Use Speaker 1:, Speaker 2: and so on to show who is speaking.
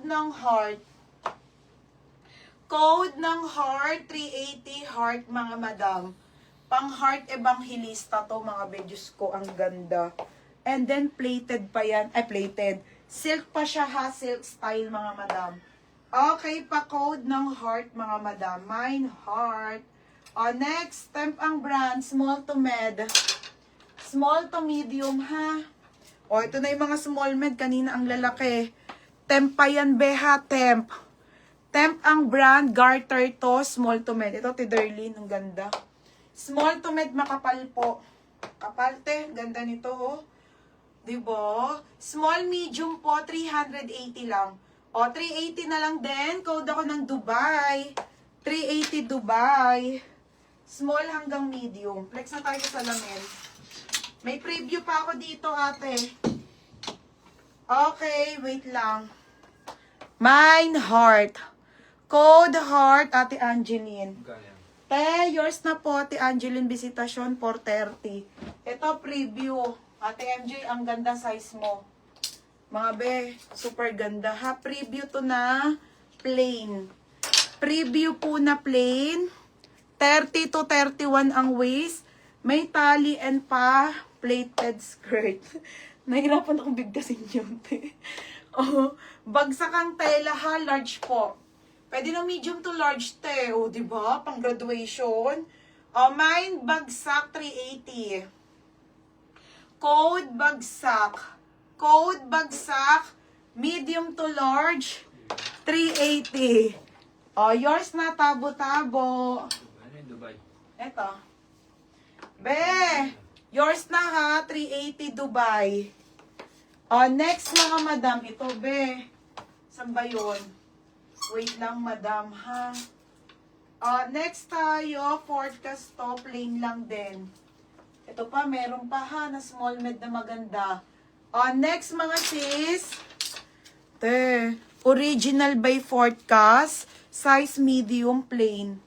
Speaker 1: ng heart. Code ng heart, 380 heart, mga madam. Pang heart evangelista to, mga bedyos ko. Ang ganda. And then, plated pa yan. Ay, plated. Silk pa siya ha. Silk style, mga madam. Okay, pa code ng heart, mga madam. Mine heart. Next, temp ang brand. Small to med. Small to medium, ha? Ito na yung mga small med. Kanina ang lalaki. Temp pa yan, beha. Temp. Temp ang brand, garter to, small to med. Ito, Tiderlin, ang ganda. Small to med, makapal po. Kapalte, ganda nito, oh. Diba? Small, medium po, 380 lang. 380 na lang din. Code ako ng Dubai. 380 Dubai. Small hanggang medium. Flex na tayo sa lamin. May preview pa ako dito, ate. Okay, wait lang. Mine heart. Code heart, Ate Angeline. Yours na po, Ate Angeline, visitasyon, 430. Ito, preview. Ate MJ, ang ganda size mo. Mga be, super ganda ha. Preview to na plain. Preview po na plain. 30 to 31 ang waist. May tali and pa plated skirt. Nahirapan akong bigkasin yun. Bagsak ang tela ha, large po. Pwede na medium to large te. Diba? Pang graduation. Mine, bagsak, 380. Code, bagsak. Code, bagsak. Medium to large, 380. Yours na, tabo-tabo.
Speaker 2: Ano yung Dubai?
Speaker 1: Eto. Be, yours na ha, 380 Dubai. Next mga madam, ito be. Saan ba yun? Wait lang, madam, ha? Next tayo, forecast to, plain lang din. Ito pa, meron pa ha, na small med na maganda. Next, mga sis. Original by forecast, size medium, plain.